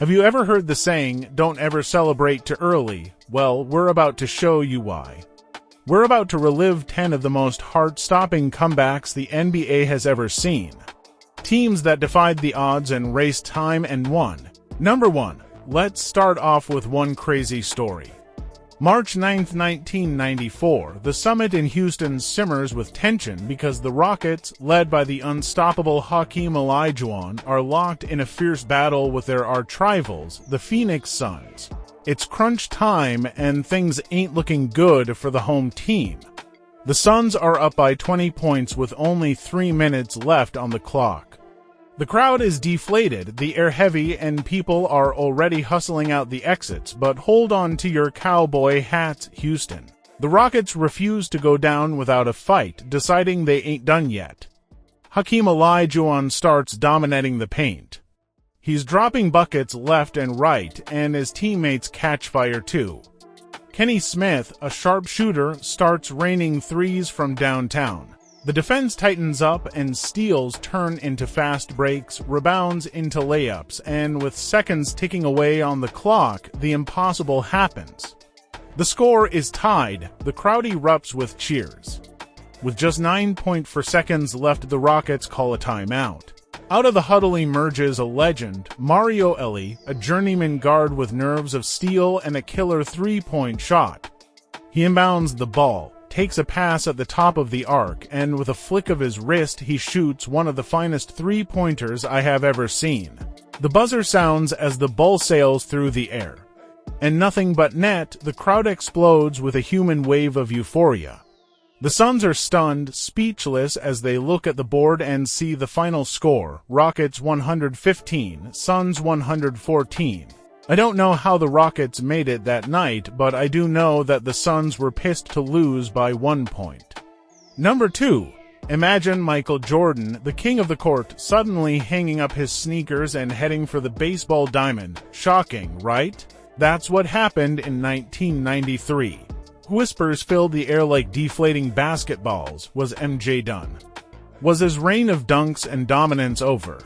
Have you ever heard the saying, "Don't ever celebrate too early"? Well, we're about to show you why. We're about to relive 10 of the most heart-stopping comebacks the NBA has ever seen. Teams that defied the odds and raced time and won. Number 1. Let's start off with one crazy story. March 9, 1994, the Summit in Houston simmers with tension because the Rockets, led by the unstoppable Hakeem Olajuwon, are locked in a fierce battle with their arch-rivals, the Phoenix Suns. It's crunch time and things ain't looking good for the home team. The Suns are up by 20 points with only 3 minutes left on the clock. The crowd is deflated, the air heavy, and people are already hustling out the exits, but hold on to your cowboy hats, Houston. The Rockets refuse to go down without a fight, deciding they ain't done yet. Hakeem Olajuwon starts dominating the paint. He's dropping buckets left and right, and his teammates catch fire too. Kenny Smith, a sharpshooter, starts raining threes from downtown. The defense tightens up and steals turn into fast breaks, rebounds into layups, and with seconds ticking away on the clock, the impossible happens. The score is tied. The crowd erupts with cheers. With just 9.4 seconds left, the Rockets call a timeout. Out of the huddle emerges a legend, Mario Elie, a journeyman guard with nerves of steel and a killer three-point shot. He inbounds the ball, takes a pass at the top of the arc, and with a flick of his wrist he shoots one of the finest three-pointers I have ever seen. The buzzer sounds as the ball sails through the air. And nothing but net, the crowd explodes with a human wave of euphoria. The Suns are stunned, speechless as they look at the board and see the final score, Rockets 115, Suns 114. I don't know how the Rockets made it that night, but I do know that the Suns were pissed to lose by 1 point. Number 2. Imagine Michael Jordan, the king of the court, suddenly hanging up his sneakers and heading for the baseball diamond. Shocking, right? That's what happened in 1993. Whispers filled the air like deflating basketballs. Was MJ done? Was his reign of dunks and dominance over?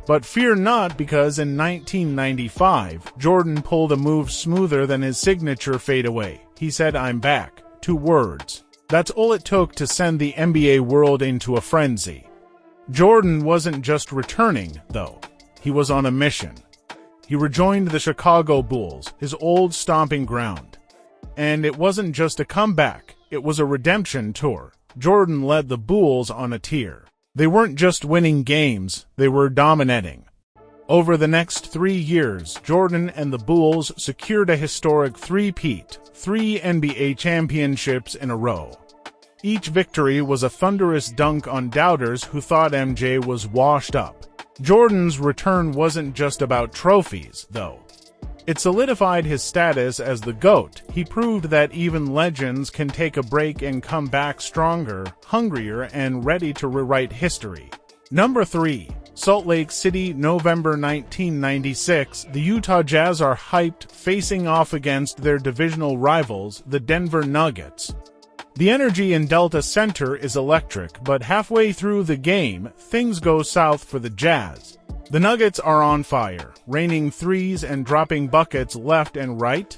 But fear not, because in 1995, Jordan pulled a move smoother than his signature fadeaway. He said, "I'm back." 2 words. That's all it took to send the NBA world into a frenzy. Jordan wasn't just returning, though. He was on a mission. He rejoined the Chicago Bulls, his old stomping ground. And it wasn't just a comeback, it was a redemption tour. Jordan led the Bulls on a tear. They weren't just winning games, they were dominating. Over the next 3 years, Jordan and the Bulls secured a historic three-peat, 3 NBA championships in a row. Each victory was a thunderous dunk on doubters who thought MJ was washed up. Jordan's return wasn't just about trophies, though. It solidified his status as the GOAT. He proved that even legends can take a break and come back stronger, hungrier, and ready to rewrite history. Number 3. Salt Lake City, November 1996. The Utah Jazz are hyped, facing off against their divisional rivals, the Denver Nuggets. The energy in Delta Center is electric, but halfway through the game, things go south for the Jazz. The Nuggets are on fire, raining threes and dropping buckets left and right.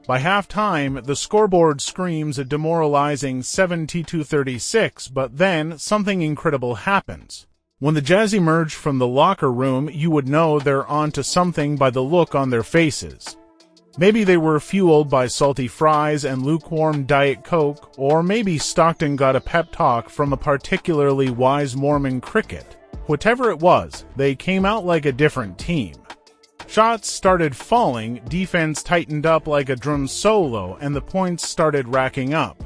By halftime, the scoreboard screams a demoralizing 72-36, but then something incredible happens. When the Jazz emerge from the locker room, you would know they're onto something by the look on their faces. Maybe they were fueled by salty fries and lukewarm Diet Coke, or maybe Stockton got a pep talk from a particularly wise Mormon cricket. Whatever it was, they came out like a different team. Shots started falling, defense tightened up like a drum solo, and the points started racking up.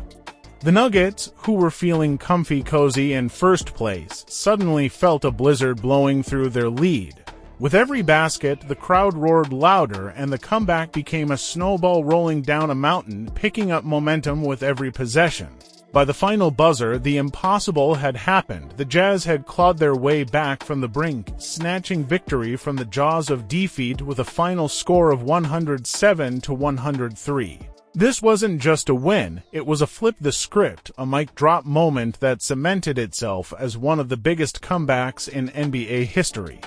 The Nuggets, who were feeling comfy cozy in first place, suddenly felt a blizzard blowing through their lead. With every basket, the crowd roared louder, and the comeback became a snowball rolling down a mountain, picking up momentum with every possession. By the final buzzer, the impossible had happened. The Jazz had clawed their way back from the brink, snatching victory from the jaws of defeat with a final score of 107-103. This wasn't just a win, it was a flip the script, a mic drop moment that cemented itself as one of the biggest comebacks in NBA history.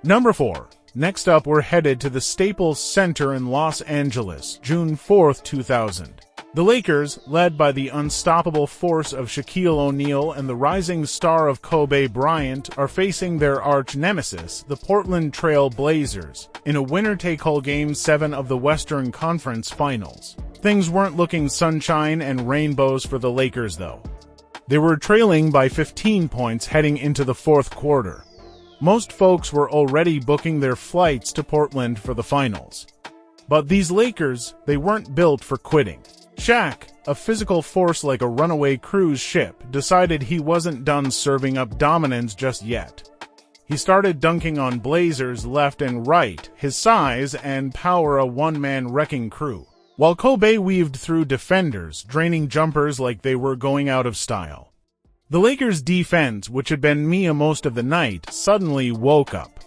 Number 4. Next up, we're headed to the Staples Center in Los Angeles, June 4, 2000. The Lakers, led by the unstoppable force of Shaquille O'Neal and the rising star of Kobe Bryant, are facing their arch-nemesis, the Portland Trail Blazers, in a winner-take-all Game 7 of the Western Conference Finals. Things weren't looking sunshine and rainbows for the Lakers, though. They were trailing by 15 points heading into the fourth quarter. Most folks were already booking their flights to Portland for the finals. But these Lakers, they weren't built for quitting. Shaq, a physical force like a runaway cruise ship, decided he wasn't done serving up dominance just yet. He started dunking on Blazers left and right, his size and power a one-man wrecking crew, while Kobe weaved through defenders, draining jumpers like they were going out of style. The Lakers' defense, which had been Mia most of the night, suddenly woke up.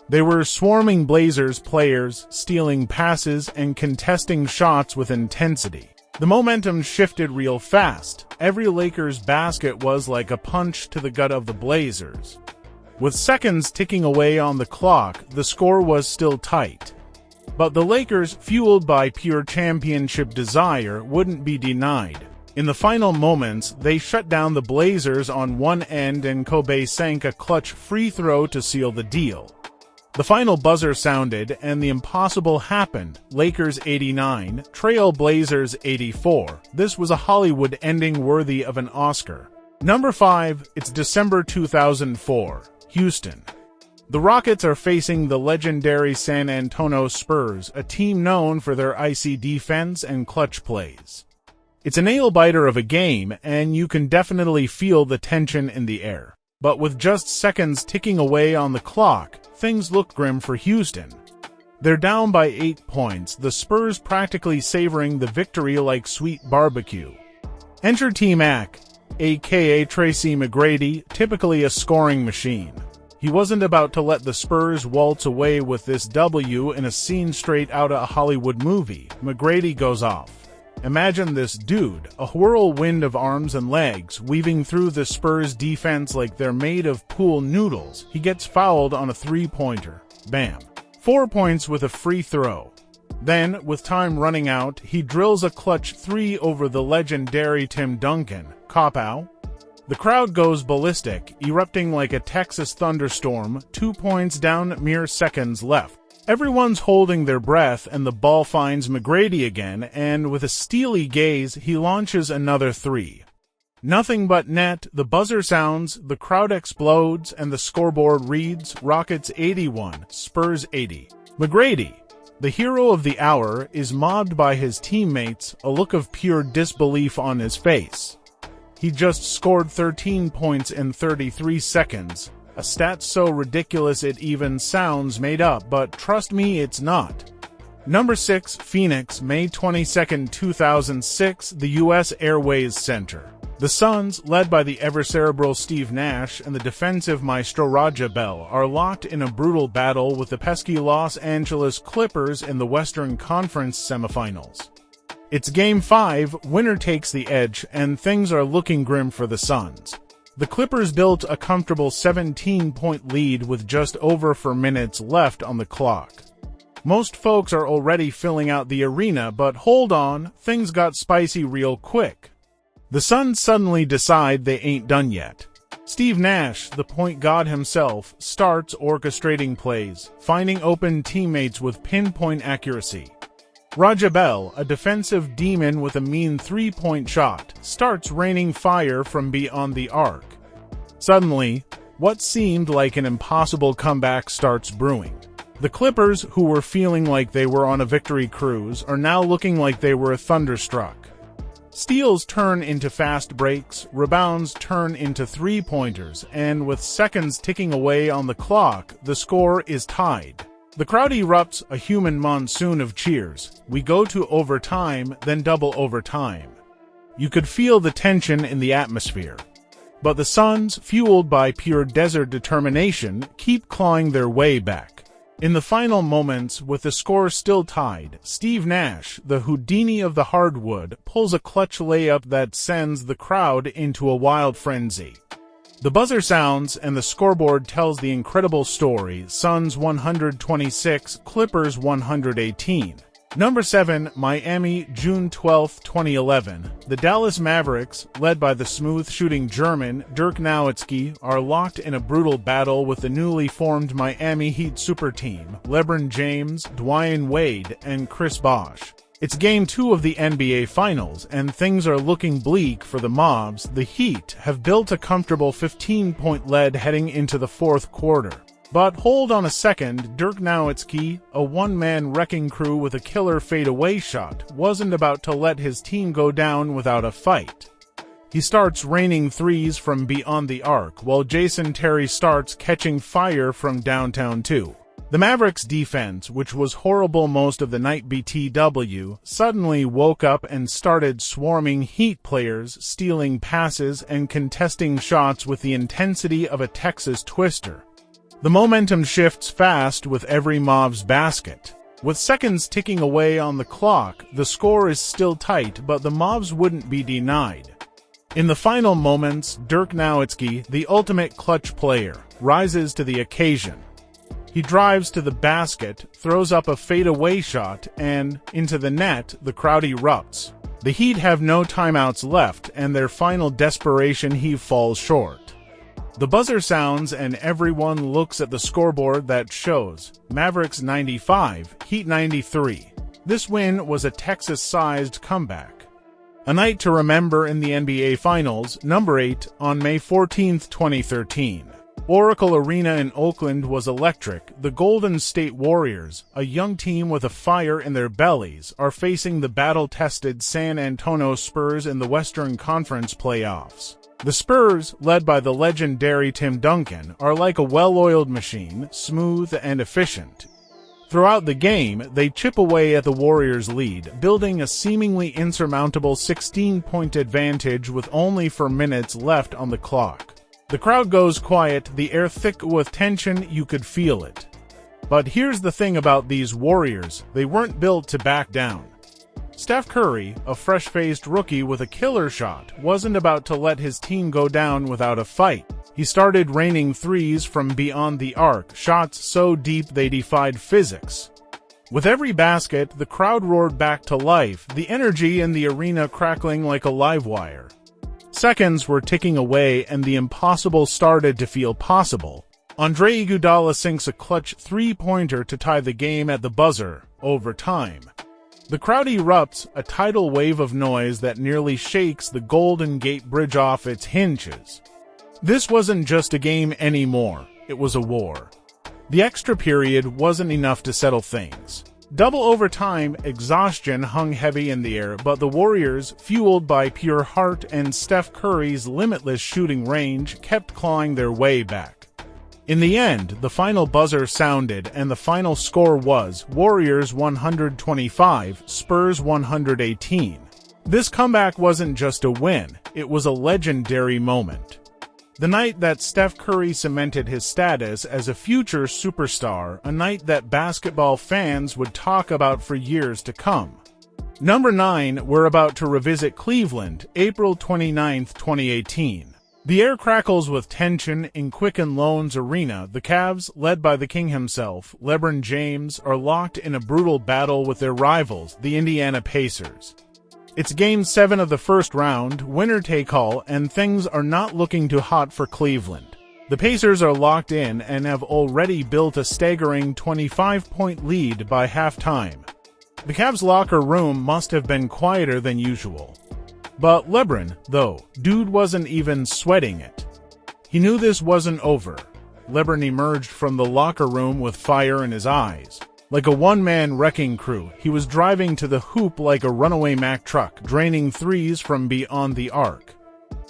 They were swarming Blazers players, stealing passes and contesting shots with intensity. The momentum shifted real fast. Every Lakers basket was like a punch to the gut of the Blazers. With seconds ticking away on the clock, the score was still tight. But the Lakers, fueled by pure championship desire, wouldn't be denied. In the final moments, they shut down the Blazers on one end and Kobe sank a clutch free throw to seal the deal. The final buzzer sounded, and the impossible happened. Lakers 89, Trail Blazers 84. This was a Hollywood ending worthy of an Oscar. Number 5, it's December 2004, Houston. The Rockets are facing the legendary San Antonio Spurs, a team known for their icy defense and clutch plays. It's a nail-biter of a game, and you can definitely feel the tension in the air. But with just seconds ticking away on the clock, things look grim for Houston. They're down by 8 points, the Spurs practically savoring the victory like sweet barbecue. Enter T-Mac, aka Tracy McGrady, typically a scoring machine. He wasn't about to let the Spurs waltz away with this W in a scene straight out of a Hollywood movie. McGrady goes off. Imagine this dude, a whirlwind of arms and legs, weaving through the Spurs defense like they're made of pool noodles. He gets fouled on a three-pointer. Bam. 4 points with a free throw. Then, with time running out, he drills a clutch three over the legendary Tim Duncan. Cop-out. The crowd goes ballistic, erupting like a Texas thunderstorm, 2 points down, mere seconds left. Everyone's holding their breath, and the ball finds McGrady again, and with a steely gaze, he launches another three. Nothing but net, the buzzer sounds, the crowd explodes, and the scoreboard reads, Rockets 81, Spurs 80. McGrady, the hero of the hour, is mobbed by his teammates, a look of pure disbelief on his face. He just scored 13 points in 33 seconds. A stat so ridiculous it even sounds made up, but trust me, it's not. Number 6, Phoenix, May 22, 2006, the U.S. Airways Center. The Suns, led by the ever-cerebral Steve Nash and the defensive maestro Raja Bell, are locked in a brutal battle with the pesky Los Angeles Clippers in the Western Conference semifinals. It's Game 5, winner takes the edge, and things are looking grim for the Suns. The Clippers built a comfortable 17-point lead with just over 4 minutes left on the clock. Most folks are already filling out the arena, but hold on, things got spicy real quick. The Suns suddenly decide they ain't done yet. Steve Nash, the point god himself, starts orchestrating plays, finding open teammates with pinpoint accuracy. Raja Bell, a defensive demon with a mean three-point shot, starts raining fire from beyond the arc. Suddenly, what seemed like an impossible comeback starts brewing. The Clippers, who were feeling like they were on a victory cruise, are now looking like they were thunderstruck. Steals turn into fast breaks, rebounds turn into three-pointers, and with seconds ticking away on the clock, the score is tied. The crowd erupts, a human monsoon of cheers. We go to overtime, then double overtime. You could feel the tension in the atmosphere. But the Suns, fueled by pure desert determination, keep clawing their way back. In the final moments, with the score still tied, Steve Nash, the Houdini of the hardwood, pulls a clutch layup that sends the crowd into a wild frenzy. The buzzer sounds and the scoreboard tells the incredible story: Suns 126, Clippers 118. Number 7, Miami, June 12, 2011. The Dallas Mavericks, led by the smooth-shooting German Dirk Nowitzki, are locked in a brutal battle with the newly formed Miami Heat super team, LeBron James, Dwyane Wade, and Chris Bosh. It's Game 2 of the NBA Finals, and things are looking bleak for the Mavs. The Heat have built a comfortable 15-point lead heading into the fourth quarter. But hold on a second, Dirk Nowitzki, a one-man wrecking crew with a killer fadeaway shot, wasn't about to let his team go down without a fight. He starts raining threes from beyond the arc, while Jason Terry starts catching fire from downtown too. The Mavericks' defense, which was horrible most of the night BTW, suddenly woke up and started swarming Heat players, stealing passes and contesting shots with the intensity of a Texas Twister. The momentum shifts fast with every Mavs basket. With seconds ticking away on the clock, the score is still tight, but the Mavs wouldn't be denied. In the final moments, Dirk Nowitzki, the ultimate clutch player, rises to the occasion. He drives to the basket, throws up a fadeaway shot, and, into the net, the crowd erupts. The Heat have no timeouts left, and their final desperation heave falls short. The buzzer sounds and everyone looks at the scoreboard that shows Mavericks 95, Heat 93. This win was a Texas-sized comeback. A night to remember in the NBA Finals, number 8, on May 14, 2013. Oracle Arena in Oakland was electric. The Golden State Warriors, a young team with a fire in their bellies, are facing the battle-tested San Antonio Spurs in the Western Conference playoffs. The Spurs, led by the legendary Tim Duncan, are like a well-oiled machine, smooth and efficient. Throughout the game, they chip away at the Warriors' lead, building a seemingly insurmountable 16-point advantage with only 4 minutes left on the clock. The crowd goes quiet, the air thick with tension, you could feel it. But here's the thing about these Warriors, they weren't built to back down. Steph Curry, a fresh-faced rookie with a killer shot, wasn't about to let his team go down without a fight. He started raining threes from beyond the arc, shots so deep they defied physics. With every basket, the crowd roared back to life, the energy in the arena crackling like a live wire. Seconds were ticking away and the impossible started to feel possible. Andre Iguodala sinks a clutch three-pointer to tie the game at the buzzer, overtime. The crowd erupts, a tidal wave of noise that nearly shakes the Golden Gate Bridge off its hinges. This wasn't just a game anymore, it was a war. The extra period wasn't enough to settle things. Double overtime, exhaustion hung heavy in the air, but the Warriors, fueled by pure heart and Steph Curry's limitless shooting range, kept clawing their way back. In the end, the final buzzer sounded and the final score was Warriors 125, Spurs 118. This comeback wasn't just a win, it was a legendary moment. The night that Steph Curry cemented his status as a future superstar, a night that basketball fans would talk about for years to come. Number 9, we're about to revisit Cleveland, April 29, 2018. The air crackles with tension in Quicken Loans Arena. The Cavs, led by the king himself, LeBron James, are locked in a brutal battle with their rivals, the Indiana Pacers. It's Game 7 of the first round, winner-take-all, and things are not looking too hot for Cleveland. The Pacers are locked in and have already built a staggering 25-point lead by halftime. The Cavs' locker room must have been quieter than usual. But LeBron, though, dude wasn't even sweating it. He knew this wasn't over. LeBron emerged from the locker room with fire in his eyes. Like a one-man wrecking crew, he was driving to the hoop like a runaway Mack truck, draining threes from beyond the arc.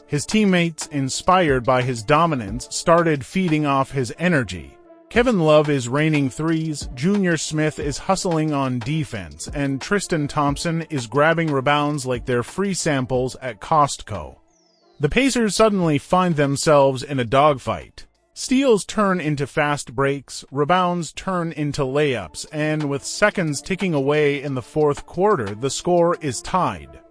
His teammates, inspired by his dominance, started feeding off his energy. Kevin Love is raining threes, Junior Smith is hustling on defense, and Tristan Thompson is grabbing rebounds like they're free samples at Costco. The Pacers suddenly find themselves in a dogfight. Steals turn into fast breaks, rebounds turn into layups, and with seconds ticking away in the fourth quarter, the score is tied.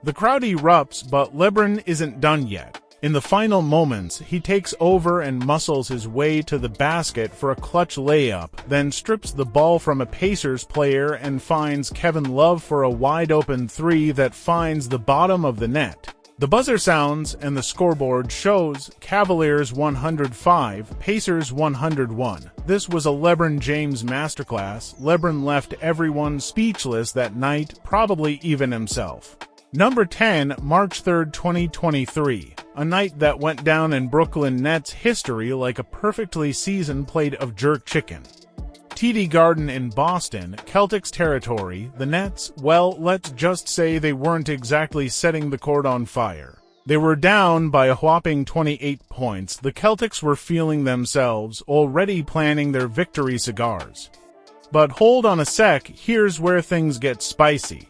The crowd erupts, but LeBron isn't done yet. In the final moments, he takes over and muscles his way to the basket for a clutch layup, then strips the ball from a Pacers player and finds Kevin Love for a wide-open three that finds the bottom of the net. The buzzer sounds and the scoreboard shows Cavaliers 105, Pacers 101. This was a LeBron James masterclass. LeBron left everyone speechless that night, probably even himself. Number 10, March 3, 2023. A night that went down in Brooklyn Nets history like a perfectly seasoned plate of jerk chicken. TD Garden in Boston, Celtics territory, the Nets, well, let's just say they weren't exactly setting the court on fire. They were down by a whopping 28 points. The Celtics were feeling themselves, already planning their victory cigars. But hold on a sec, here's where things get spicy.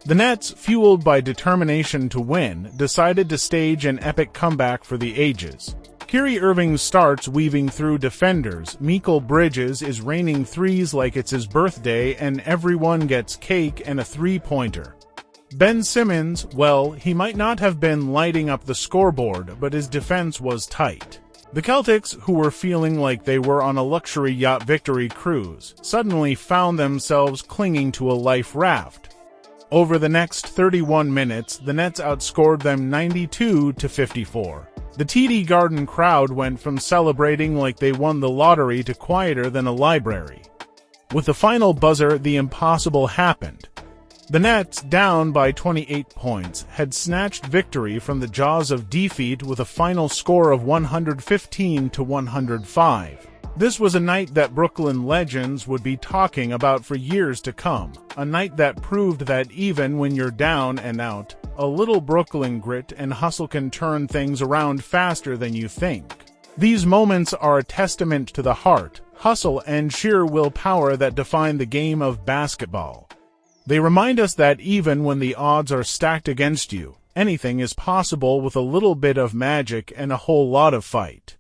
The Nets, fueled by determination to win, decided to stage an epic comeback for the ages. Kyrie Irving starts weaving through defenders, Mikal Bridges is raining threes like it's his birthday, and everyone gets cake and a three-pointer. Ben Simmons, well, he might not have been lighting up the scoreboard, but his defense was tight. The Celtics, who were feeling like they were on a luxury yacht victory cruise, suddenly found themselves clinging to a life raft. Over the next 31 minutes, the Nets outscored them 92-54. The TD Garden crowd went from celebrating like they won the lottery to quieter than a library. With the final buzzer, the impossible happened. The Nets, down by 28 points, had snatched victory from the jaws of defeat with a final score of 115-105. This was a night that Brooklyn legends would be talking about for years to come, a night that proved that even when you're down and out, a little Brooklyn grit and hustle can turn things around faster than you think. These moments are a testament to the heart, hustle, and sheer willpower that define the game of basketball. They remind us that even when the odds are stacked against you, anything is possible with a little bit of magic and a whole lot of fight.